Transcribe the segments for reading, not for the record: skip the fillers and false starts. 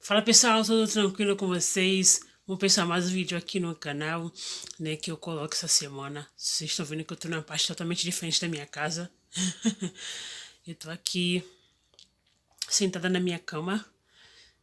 Fala pessoal, tudo tranquilo com vocês? Vamos pensar mais um vídeo aqui no canal, né, que eu coloco essa semana. Vocês estão vendo que eu tô numa parte totalmente diferente da minha casa. Eu tô aqui sentada na minha cama,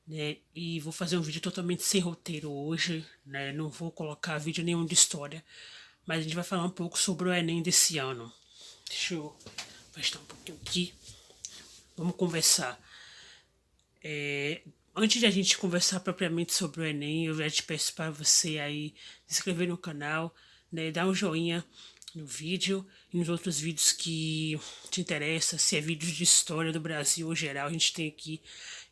né, e vou fazer um vídeo totalmente sem roteiro hoje, né, não vou colocar vídeo nenhum de história, mas a gente vai falar um pouco sobre o Enem desse ano. Deixa eu afastar um pouquinho aqui. Vamos conversar. Antes de a gente conversar propriamente sobre o Enem, eu já te peço para você aí se inscrever no canal, né, dar um joinha no vídeo e nos outros vídeos que te interessam, se é vídeos de história do Brasil ou geral, a gente tem aqui.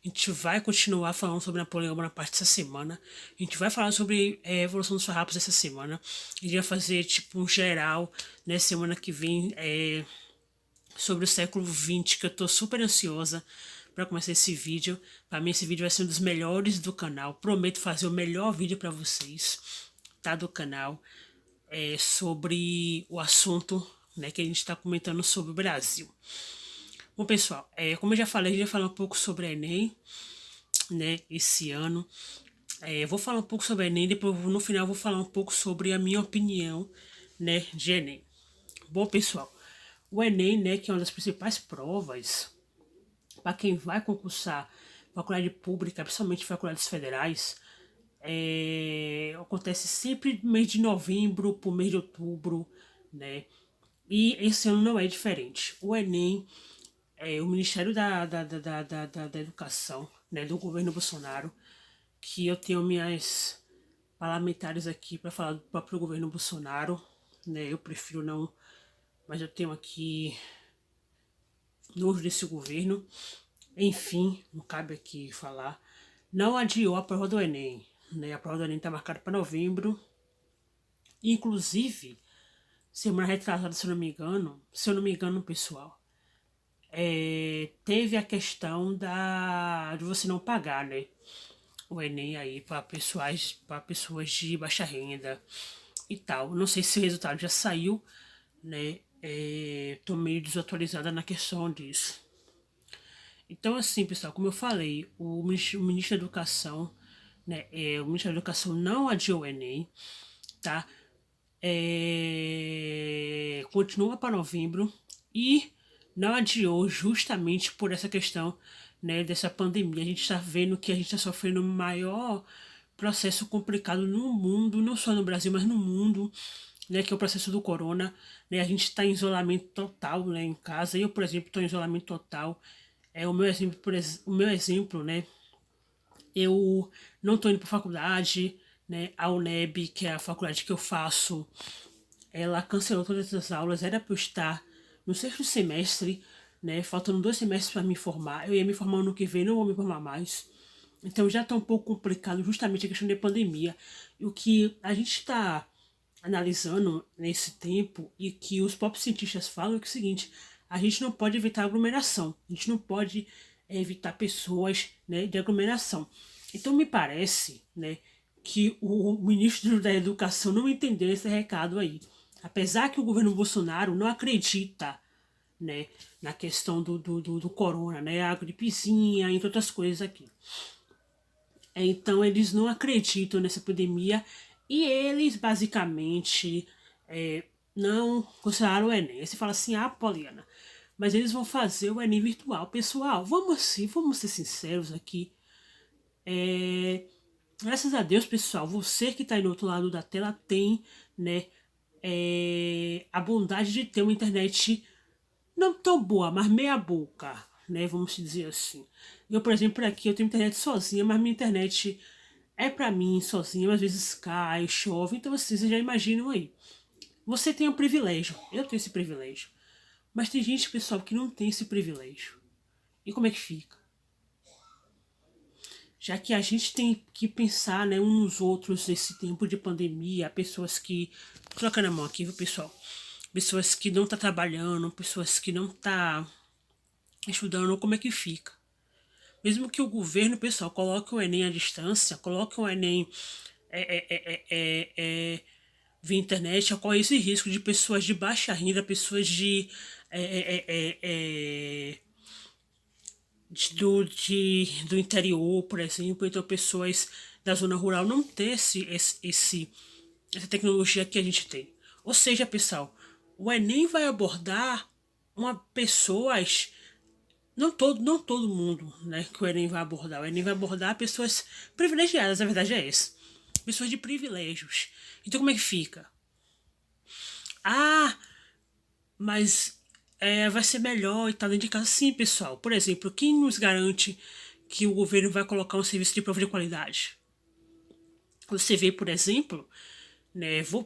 A gente vai continuar falando sobre Napoleão Bonaparte essa semana. A gente vai falar sobre a Evolução dos Farrapos essa semana. A gente vai fazer tipo um geral, né, semana que vem, sobre o século XX, que eu tô super ansiosa para começar esse vídeo. Para mim esse vídeo vai ser um dos melhores do canal. Prometo fazer o melhor vídeo para vocês, tá, do canal, sobre o assunto, né, que a gente está comentando sobre o Brasil. Bom, pessoal, como eu já falei, a gente vai falar um pouco sobre a Enem, né, esse ano. Eu vou falar um pouco sobre a Enem, depois no final eu vou falar um pouco sobre a minha opinião, né, de Enem. Bom, pessoal, o Enem, né, que é uma das principais provas para quem vai concursar faculdade pública, principalmente faculdades federais, acontece sempre no mês de novembro para o mês de outubro, né? E esse ano não é diferente. O Enem, o Ministério da Educação, né, do governo Bolsonaro, que eu tenho minhas parlamentares aqui para falar do próprio governo Bolsonaro, né? Eu prefiro não, mas eu tenho aqui nojo desse governo. Enfim, não cabe aqui falar. Não adiou a prova do Enem, né? A prova do Enem está marcada para novembro. Inclusive, semana retrasada, se eu não me engano, pessoal, teve a questão de você não pagar, né? O Enem aí para pessoas de baixa renda e tal. Não sei se o resultado já saiu, né? Tô meio desatualizada na questão disso. Então, assim, pessoal, como eu falei, o ministro da Educação, né, o ministro da Educação não adiou o Enem, tá? Continua para novembro e não adiou justamente por essa questão, né, dessa pandemia. A gente está vendo que a gente está sofrendo o maior processo complicado no mundo, não só no Brasil, mas no mundo, né, que é o processo do corona, né? A gente está em isolamento total, né, em casa. Eu, por exemplo, estou em isolamento total. O meu exemplo, o meu exemplo, né? Eu não estou indo para faculdade, né? A UNEB, que é a faculdade que eu faço, ela cancelou todas as aulas. Era para eu estar no sexto semestre, né? Faltando 2 semestres para me formar. Eu ia me formar no que vem, não vou me formar mais. Então já está um pouco complicado justamente a questão da pandemia. E o que a gente está analisando nesse tempo e que os próprios cientistas falam é, que é o seguinte: a gente não pode evitar aglomeração, a gente não pode evitar pessoas, né, de aglomeração. Então me parece, né, que o ministro da Educação não entendeu esse recado aí. Apesar que o governo Bolsonaro não acredita, né, na questão do corona, né, a gripezinha, entre outras coisas aqui. Então eles não acreditam nessa epidemia e eles basicamente não consideraram o Enem. Aí você fala assim, Poliana, mas eles vão fazer o Enem virtual. Pessoal, vamos ser sinceros aqui. Graças a Deus, pessoal, você que está aí no outro lado da tela tem, né, a bondade de ter uma internet não tão boa, mas meia boca, né? Vamos dizer assim. Eu, por exemplo, aqui eu tenho internet sozinha, mas minha internet é pra mim sozinha, às vezes cai, chove, então assim, vocês já imaginam aí. Você tem um privilégio, eu tenho esse privilégio. Mas tem gente, pessoal, que não tem esse privilégio. E como é que fica? Já que a gente tem que pensar, né, uns nos outros nesse tempo de pandemia, pessoas que... Troca na mão aqui, viu, pessoal? Pessoas que não tá trabalhando, pessoas que não tá estudando, como é que fica? Mesmo que o governo, pessoal, coloque o Enem à distância, coloque o Enem via internet, ocorre esse risco de pessoas de baixa renda, pessoas de do interior, por exemplo, então pessoas da zona rural não ter essa tecnologia que a gente tem. Ou seja, pessoal, o Enem vai abordar pessoas, não todo mundo, né, que o Enem vai abordar. O Enem vai abordar pessoas privilegiadas, a verdade é essa. Pessoas de privilégios. Então como é que fica? Ah, mas vai ser melhor e tal dentro de casa. Sim, pessoal. Por exemplo, quem nos garante que o governo vai colocar um serviço de prova de qualidade? Você vê, por exemplo, né, vou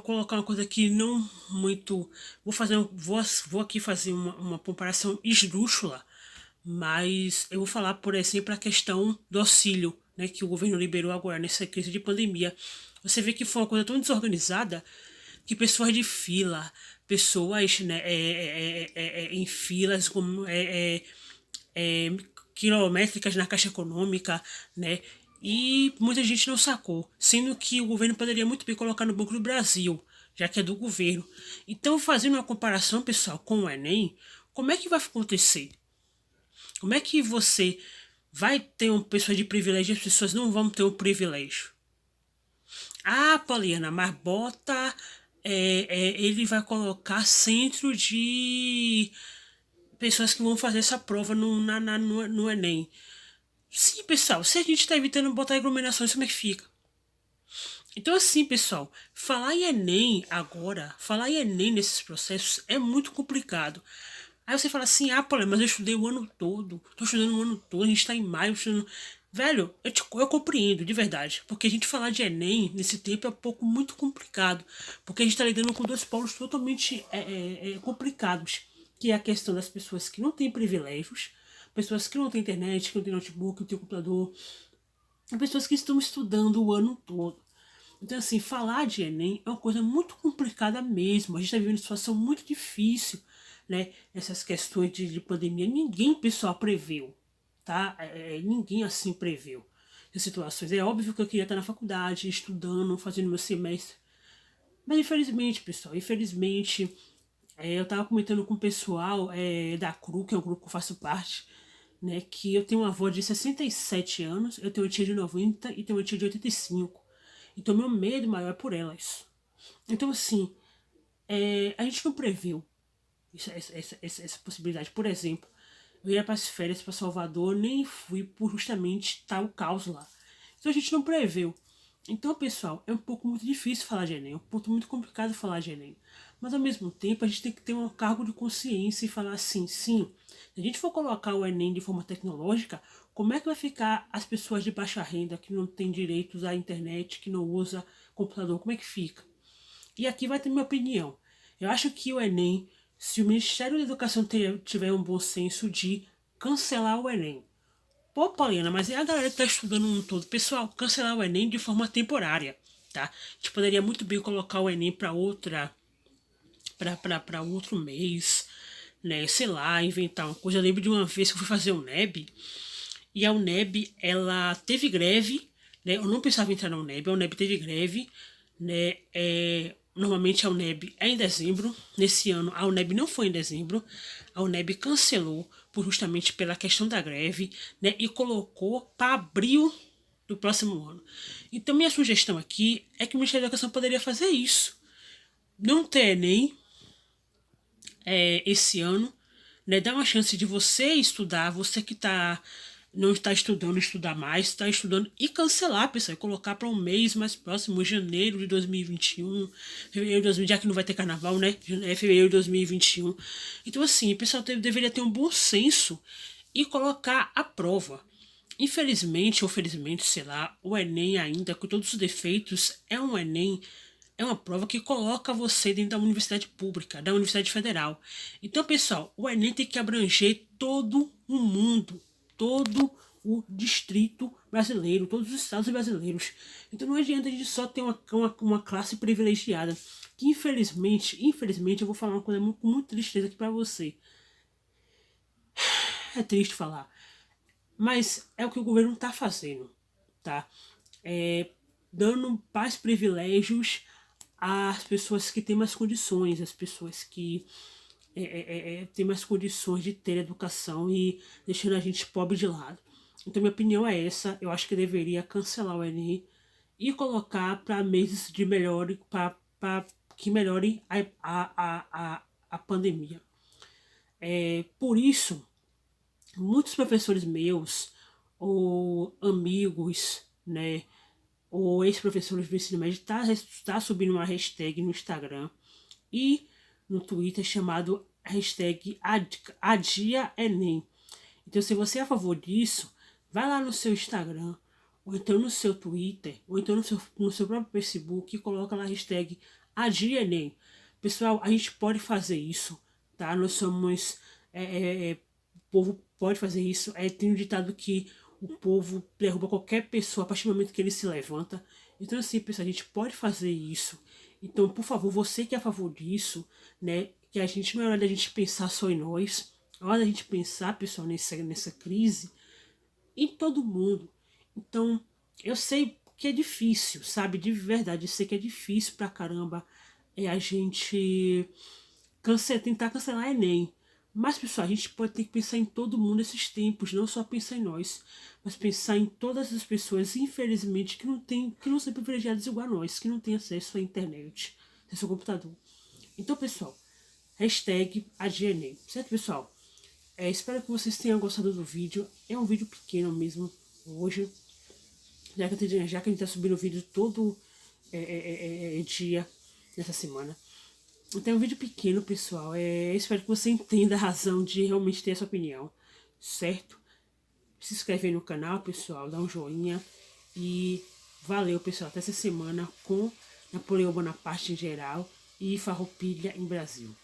colocar uma coisa aqui não muito. Vou aqui fazer uma comparação esdrúxula, mas eu vou falar, por exemplo, a questão do auxílio, né, que o governo liberou agora nessa crise de pandemia. Você vê que foi uma coisa tão desorganizada que pessoas de fila, pessoas, né, em filas como é, quilométricas na Caixa Econômica, né? E muita gente não sacou, sendo que o governo poderia muito bem colocar no Banco do Brasil, já que é do governo. Então, fazendo uma comparação, pessoal, com o Enem, como é que vai acontecer? Como é que você vai ter uma pessoa de privilégio e as pessoas não vão ter um privilégio? Ah, Poliana, mas bota. Ele vai colocar centro de pessoas que vão fazer essa prova no Enem. Sim, pessoal, se a gente está evitando botar aglomerações, como é que fica? Então, assim, pessoal, falar em Enem agora, falar em Enem nesses processos é muito complicado. Aí você fala assim, ah, pô, mas eu estudei o ano todo, tô estudando o ano todo, a gente tá em maio, estudando. Velho, eu compreendo, de verdade, porque a gente falar de Enem nesse tempo é um pouco muito complicado, porque a gente tá lidando com dois polos totalmente complicados, que é a questão das pessoas que não têm privilégios, pessoas que não têm internet, que não têm notebook, que não têm computador, e pessoas que estão estudando o ano todo. Então, assim, falar de Enem é uma coisa muito complicada mesmo. A gente está vivendo uma situação muito difícil, né? Essas questões de pandemia. Ninguém, pessoal, preveu, tá? Ninguém, assim, preveu as situações. É óbvio que eu queria estar na faculdade, estudando, fazendo meu semestre. Mas, infelizmente, pessoal, infelizmente, eu estava comentando com o pessoal da CRU, que é o grupo que eu faço parte, né? Que eu tenho uma avó de 67 anos, eu tenho uma tia de 90 e tenho uma tia de 85. Então, meu medo maior é por elas. Então, assim, a gente não previu essa possibilidade. Por exemplo, eu ia para as férias para Salvador, nem fui por justamente tal caos lá. Então, a gente não previu. Então, pessoal, é um pouco muito difícil falar de Enem, é um ponto muito complicado falar de Enem. Mas, ao mesmo tempo, a gente tem que ter um cargo de consciência e falar assim, sim, se a gente for colocar o Enem de forma tecnológica, como é que vai ficar as pessoas de baixa renda que não têm direitos à internet, que não usa computador, como é que fica? E aqui vai ter minha opinião. Eu acho que o Enem, se o Ministério da Educação tiver um bom senso de cancelar o Enem. Pô, Paulina, mas é a galera que tá estudando um todo. Pessoal, cancelar o Enem de forma temporária, tá? A gente poderia muito bem colocar o Enem para para outro mês, né? Sei lá, inventar uma coisa. Eu lembro de uma vez que eu fui fazer o NEB, e a UNEB, ela teve greve, né? Eu não pensava em entrar na UNEB, a UNEB teve greve, né? Normalmente a UNEB é em dezembro. Nesse ano a UNEB não foi em dezembro. A UNEB cancelou justamente pela questão da greve, né? E colocou para abril do próximo ano. Então minha sugestão aqui é que o Ministério da Educação poderia fazer isso. Não ter Enem esse ano, né? Dar uma chance de você estudar, você que não está estudando, estudar mais, está estudando e cancelar, pessoal, e colocar para um mês mais próximo, janeiro de 2021, fevereiro de 2020, já que não vai ter carnaval, né? Fevereiro de 2021. Então, assim, o pessoal deveria ter um bom senso e colocar a prova. Infelizmente ou felizmente, sei lá, o Enem ainda, com todos os defeitos, é um Enem, é uma prova que coloca você dentro da universidade pública, da Universidade Federal. Então, pessoal, o Enem tem que abranger todo o mundo, todo o distrito brasileiro, todos os estados brasileiros. Então não adianta a gente só ter uma classe privilegiada. Que infelizmente, eu vou falar uma coisa com muita tristeza aqui para você. É triste falar. Mas é o que o governo está fazendo, tá? Dando mais privilégios às pessoas que têm mais condições, às pessoas que ter mais condições de ter educação e deixando a gente pobre de lado. Então minha opinião é essa, eu acho que deveria cancelar o Enem e colocar para meses de melhore, para que melhore a pandemia. Por isso, muitos professores meus, ou amigos, né, ou ex-professores do ensino médio, tá subindo uma hashtag no Instagram e no Twitter chamado hashtag Adia Enem. Então, se você é a favor disso, vai lá no seu Instagram, ou então no seu Twitter, ou então no seu próprio Facebook e coloca lá a hashtag Adia Enem. Pessoal, a gente pode fazer isso, tá? Nós somos... o povo pode fazer isso. Tem um ditado que o povo derruba qualquer pessoa a partir do momento que ele se levanta. Então, assim, pessoal, a gente pode fazer isso. Então, por favor, você que é a favor disso, né? Que a gente não é hora da gente pensar só em nós. É hora da gente pensar, pessoal, nessa crise, em todo mundo. Então, eu sei que é difícil, sabe? De verdade, eu sei que é difícil pra caramba a gente tentar cancelar a Enem. Mas, pessoal, a gente pode ter que pensar em todo mundo nesses tempos, não só pensar em nós, mas pensar em todas as pessoas, infelizmente, que não são privilegiadas igual a nós, que não têm acesso à internet, acesso ao computador. Então, pessoal, hashtag AdiaEnem, certo, pessoal? Espero que vocês tenham gostado do vídeo. É um vídeo pequeno mesmo, hoje, já que a gente tá subindo o vídeo todo dia, nessa semana. Então é um vídeo pequeno, pessoal. Espero que você entenda a razão de realmente ter essa opinião, certo? Se inscreve aí no canal, pessoal, dá um joinha. E valeu, pessoal. Até essa semana com Napoleão Bonaparte em geral e Farroupilha em Brasil.